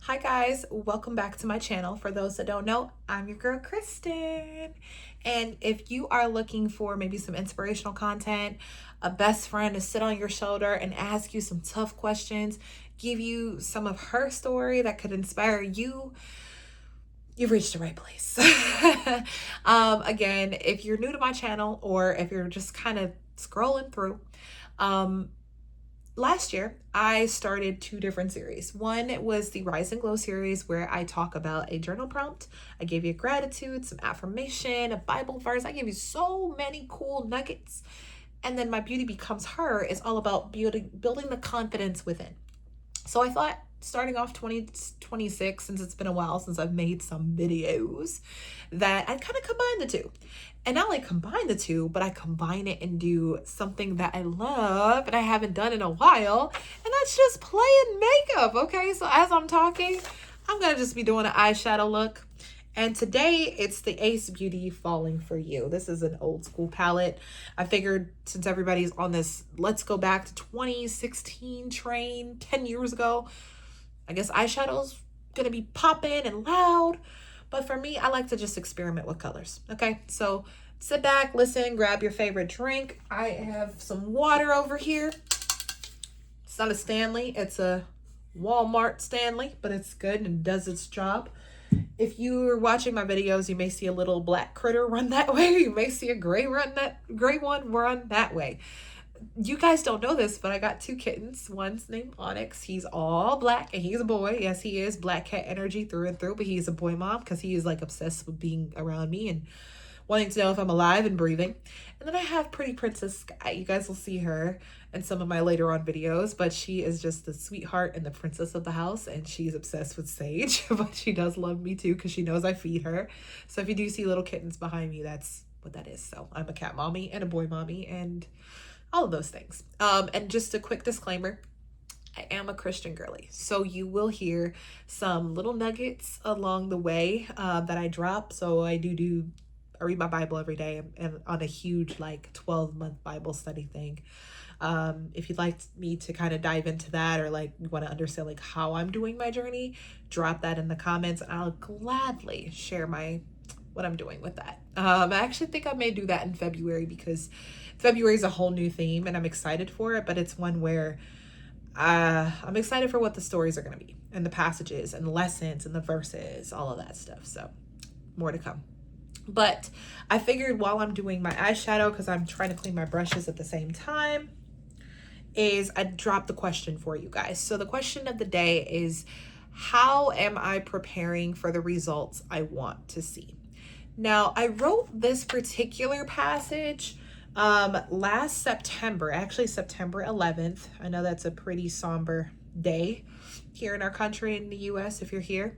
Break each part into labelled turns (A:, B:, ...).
A: Hi guys, welcome back to my channel. For those that don't know, I'm your girl Kristen. And if you are looking for maybe some inspirational content, a best friend to sit on your shoulder and ask you some tough questions, give you some of her story that could inspire you, you've reached the right place. Again, if you're new to my channel or if you're just kind of scrolling through, um, last year, I started two different series. One was the Rise and Glow series, where I talk about a journal prompt. I give you gratitude, some affirmation, a Bible verse. I give you so many cool nuggets. And then My Beauty Becomes Her is all about building the confidence within. So I thought, starting off 2026, since it's been a while since I've made some videos, that I'd kind of combine the two. And not only combine the two, but I combine it and do something that I love and I haven't done in a while, and that's just playing makeup. Okay, so as I'm talking, I'm gonna just be doing an eyeshadow look. And today it's the Ace Beauty Falling For You. This is an old school palette. I figured since everybody's on this let's go back to 2016 train 10 years ago, I guess eyeshadow's gonna be popping and loud. But for me, I like to just experiment with colors. Okay, so sit back, listen, grab your favorite drink. I have some water over here. It's not a Stanley, it's a Walmart Stanley, but it's good and does its job. If you're watching my videos, you may see a little black critter run that way. You may see a gray one run that way. You guys don't know this, but I got two kittens. One's named Onyx. He's all black and he's a boy. Yes, he is black cat energy through and through, but he's a boy mom because he is like obsessed with being around me and wanting to know if I'm alive and breathing. And then I have Pretty Princess Sky. You guys will see her in some of my later on videos, but she is just the sweetheart and the princess of the house, and she's obsessed with Sage, but she does love me too because she knows I feed her. So if you do see little kittens behind me, that's what that is. So I'm a cat mommy and a boy mommy and all of those things. And just a quick disclaimer, I am a Christian girly, so you will hear some little nuggets along the way that I drop. So I read my Bible every day and on a huge like 12-month Bible study thing. If you'd like me to kind of dive into that, or like you want to understand like how I'm doing my journey, drop that in the comments and I'll gladly share what I'm doing with that. I actually think I may do that in February because February is a whole new theme and I'm excited for it, but it's one where I'm excited for what the stories are going to be and the passages and the lessons and the verses, all of that stuff. So more to come. But I figured while I'm doing my eyeshadow, because I'm trying to clean my brushes at the same time, is I drop the question for you guys. So the question of the day is, how am I preparing for the results I want to see? Now, I wrote this particular passage last September, actually September 11th. I know that's a pretty somber day here in our country, in the US, if you're here.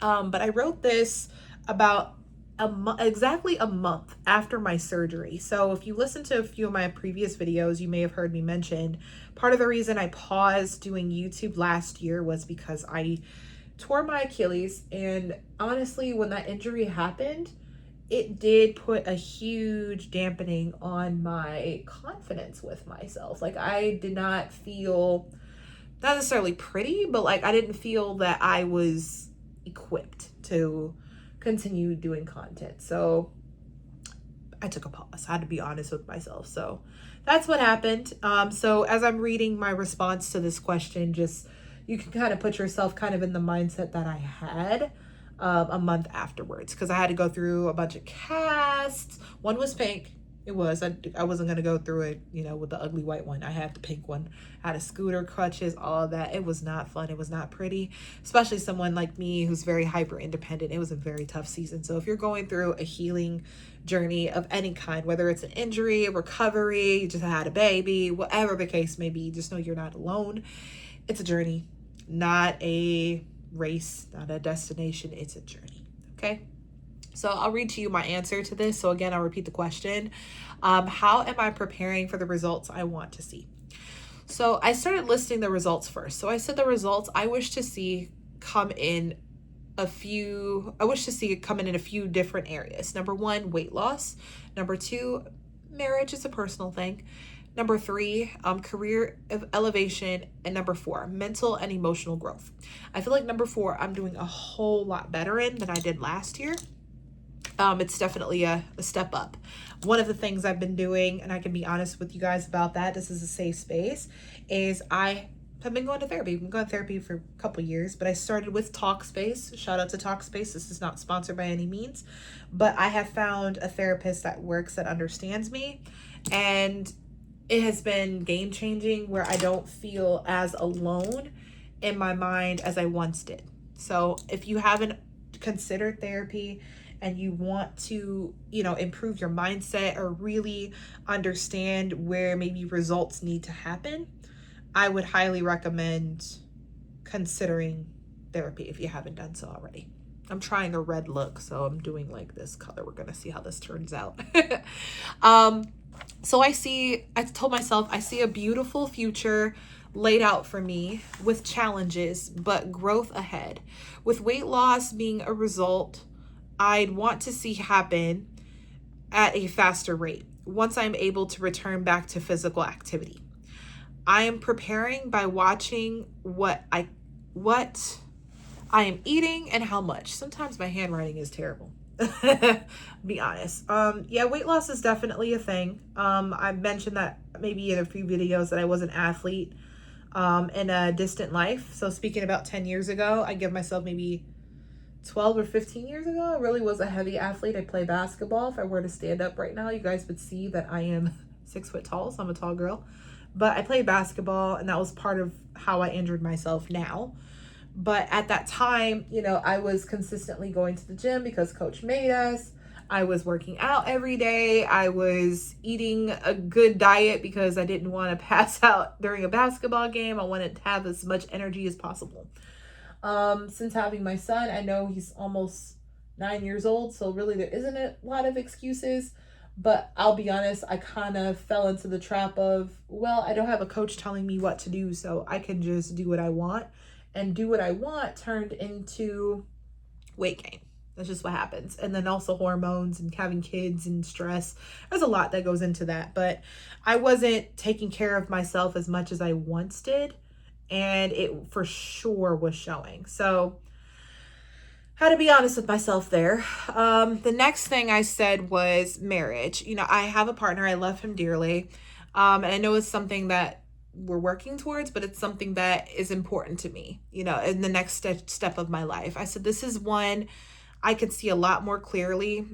A: But I wrote this about exactly a month after my surgery. So if you listen to a few of my previous videos, you may have heard me mention part of the reason I paused doing YouTube last year was because I tore my Achilles. And honestly, when that injury happened, it did put a huge dampening on my confidence with myself. Like, I did not feel, not necessarily pretty, but like I didn't feel that I was equipped to continue doing content. So I took a pause. I had to be honest with myself. So that's what happened. So as I'm reading my response to this question, just you can kind of put yourself kind of in the mindset that I had a month afterwards, because I had to go through a bunch of casts. One was pink. It was. I wasn't going to go through it, with the ugly white one. I had the pink one. I had a scooter, crutches, all of that. It was not fun. It was not pretty, especially someone like me who's very hyper independent. It was a very tough season. So if you're going through a healing journey of any kind, whether it's an injury, a recovery, you just had a baby, whatever the case may be, just know you're not alone. It's a journey, not a race, not a destination. It's a journey. Okay. So I'll read to you my answer to this. So again, I'll repeat the question. How am I preparing for the results I want to see? So I started listing the results first. So I said the results I wish to see come in a few different areas. Number one, weight loss. Number two, marriage is a personal thing. Number three, career elevation. And number four, mental and emotional growth. I feel like number four, I'm doing a whole lot better in than I did last year. It's definitely a step up. One of the things I've been doing, and I can be honest with you guys about that, this is a safe space, is I have been going to therapy. I've been going to therapy for a couple years, but I started with Talkspace. Shout out to Talkspace. This is not sponsored by any means, but I have found a therapist that works, that understands me, and it has been game changing where I don't feel as alone in my mind as I once did. So if you haven't considered therapy and you want to, improve your mindset or really understand where maybe results need to happen, I would highly recommend considering therapy if you haven't done so already. I'm trying a red look, so I'm doing like this color. We're going to see how this turns out. So I told myself, I see a beautiful future laid out for me with challenges, but growth ahead. With weight loss being a result, I'd want to see happen at a faster rate once I'm able to return back to physical activity. I am preparing by watching what I am eating and how much. Sometimes my handwriting is terrible. Be honest. Weight loss is definitely a thing. I mentioned that maybe in a few videos that I was an athlete in a distant life. So speaking about 10 years ago, I give myself maybe 12 or 15 years ago, I really was a heavy athlete. I play basketball. If I were to stand up right now, you guys would see that I am 6 foot tall, so I'm a tall girl. But I played basketball, and that was part of how I injured myself now. But at that time, I was consistently going to the gym because coach made us. I was working out every day. I was eating a good diet because I didn't want to pass out during a basketball game. I wanted to have as much energy as possible. Since having my son, I know he's almost 9 years old, so really there isn't a lot of excuses. But I'll be honest, I kind of fell into the trap of, well, I don't have a coach telling me what to do, so I can just do what I want. And do what I want turned into weight gain. That's just what happens. And then also hormones and having kids and stress. There's a lot that goes into that. But I wasn't taking care of myself as much as I once did. And it for sure was showing. So I had to be honest with myself there. The next thing I said was marriage. I have a partner. I love him dearly. And I know it's something that we're working towards, but it's something that is important to me, in the next step of my life. I said, this is one I could see a lot more clearly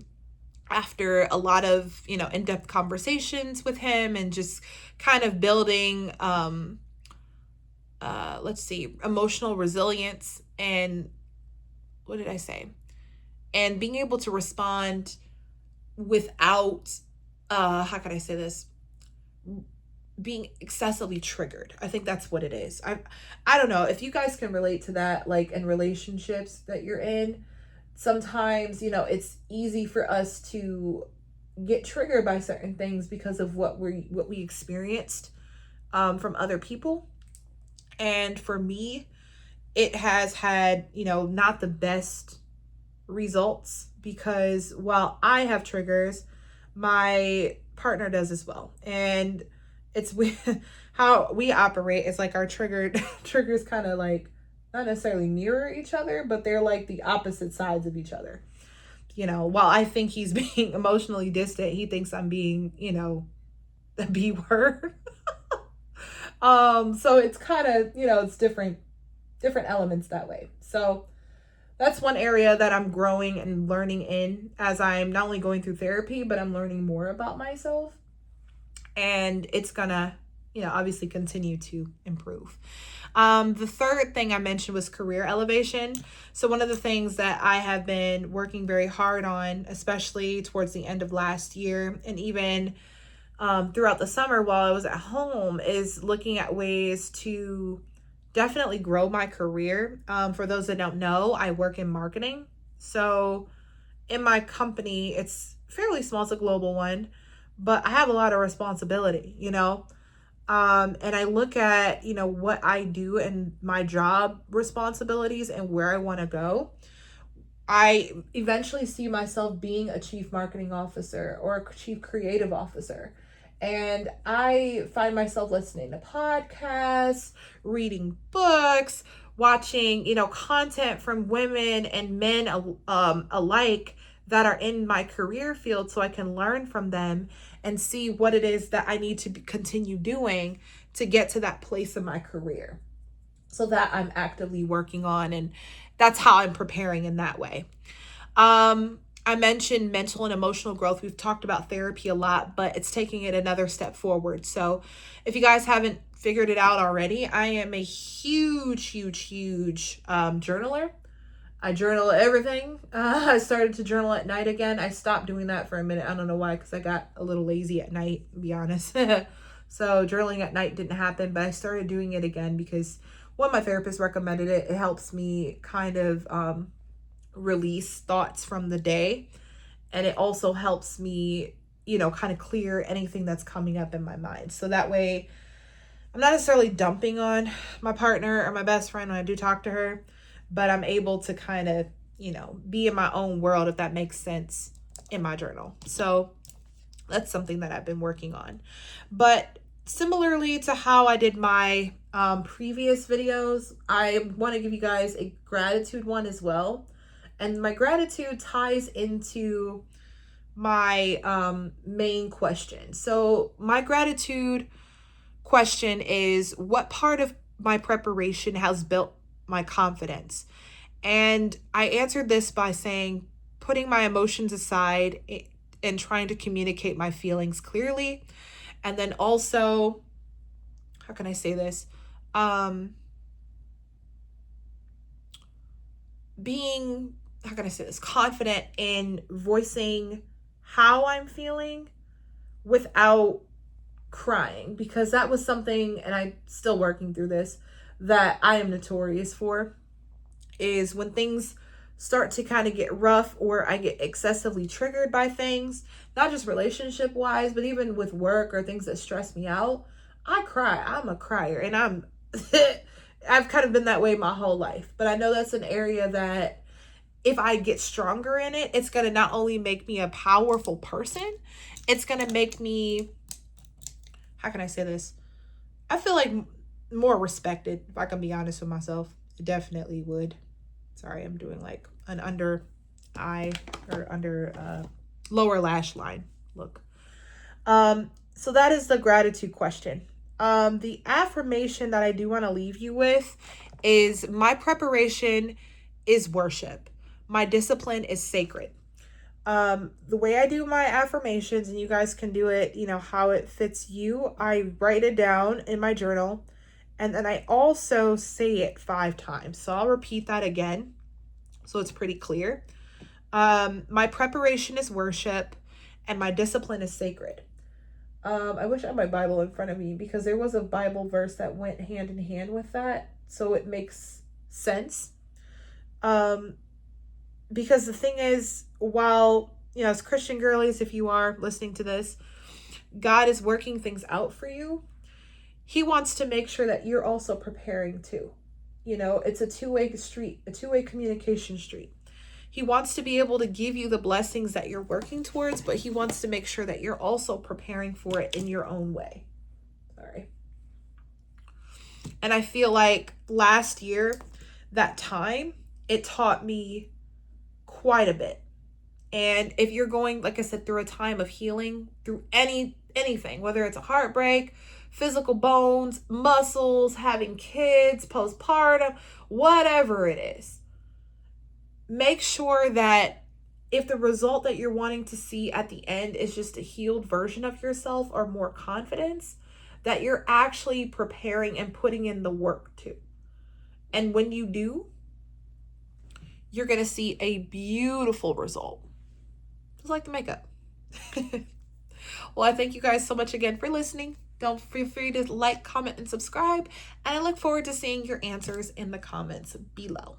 A: after a lot of, in-depth conversations with him and just kind of building, emotional resilience and what did I say? And being able to respond without, how can I say this? Being excessively triggered. I think that's what it is. I don't know if you guys can relate to that, like in relationships that you're in. Sometimes, it's easy for us to get triggered by certain things because of what we experienced from other people. And for me, it has had, not the best results because while I have triggers, my partner does as well. And it's how we operate. It's like our triggers kind of like not necessarily mirror each other, but they're like the opposite sides of each other. While I think he's being emotionally distant, he thinks I'm being, the B word. So it's kind of, it's different elements that way. So that's one area that I'm growing and learning in as I'm not only going through therapy, but I'm learning more about myself. And it's gonna, obviously continue to improve. The third thing I mentioned was career elevation. So one of the things that I have been working very hard on, especially towards the end of last year and even throughout the summer while I was at home, is looking at ways to definitely grow my career. For those that don't know, I work in marketing. So in my company, it's fairly small, it's a global one, but I have a lot of responsibility, and I look at, what I do and my job responsibilities and where I want to go. I eventually see myself being a chief marketing officer or a chief creative officer. And I find myself listening to podcasts, reading books, watching, content from women and men alike that are in my career field so I can learn from them and see what it is that I need to continue doing to get to that place in my career. So that I'm actively working on, and that's how I'm preparing in that way. I mentioned mental and emotional growth. We've talked about therapy a lot, but it's taking it another step forward. So if you guys haven't figured it out already, I am a huge, huge, huge journaler. I journal everything. I started to journal at night again. I stopped doing that for a minute. I don't know why, because I got a little lazy at night, to be honest. So journaling at night didn't happen, but I started doing it again because my therapist recommended it. It helps me kind of release thoughts from the day. And it also helps me, kind of clear anything that's coming up in my mind. So that way I'm not necessarily dumping on my partner or my best friend when I do talk to her, but I'm able to kind of, be in my own world, if that makes sense, in my journal. So that's something that I've been working on. But similarly to how I did my previous videos, I want to give you guys a gratitude one as well. And my gratitude ties into my main question. So my gratitude question is, what part of my preparation has built my confidence? And I answered this by saying, putting my emotions aside and trying to communicate my feelings clearly. And then also, how can I say this? Being, how can I say this? Confident in voicing how I'm feeling without crying, because that was something, and I'm still working through this, that I am notorious for, is when things start to kind of get rough or I get excessively triggered by things, not just relationship wise, but even with work or things that stress me out, I cry. I'm a crier, and I've kind of been that way my whole life. But I know that's an area that if I get stronger in it, it's going to not only make me a powerful person, it's going to make me, how can I say this? I feel like more respected, if I can be honest with myself. It definitely would. Sorry, I'm doing like an under eye or under lower lash line look. So that is the gratitude question. The affirmation that I do want to leave you with is, my preparation is worship. My discipline is sacred. The way I do my affirmations, and you guys can do it, how it fits you, I write it down in my journal, and then I also say it 5 times. So I'll repeat that again, so it's pretty clear. My preparation is worship, and my discipline is sacred. I wish I had my Bible in front of me, because there was a Bible verse that went hand in hand with that, so it makes sense. Because the thing is, while, as Christian girlies, if you are listening to this, God is working things out for you, he wants to make sure that you're also preparing too. It's a two-way street, a two-way communication street. He wants to be able to give you the blessings that you're working towards, but he wants to make sure that you're also preparing for it in your own way. Sorry. And I feel like last year, that time, it taught me quite a bit. And if you're going, like I said, through a time of healing, through anything, whether it's a heartbreak, physical bones, muscles, having kids, postpartum, whatever it is, make sure that if the result that you're wanting to see at the end is just a healed version of yourself or more confidence, that you're actually preparing and putting in the work too. And when you do, you're going to see a beautiful result. Just like the makeup. Well, I thank you guys so much again for listening. Don't feel free to like, comment, and subscribe. And I look forward to seeing your answers in the comments below.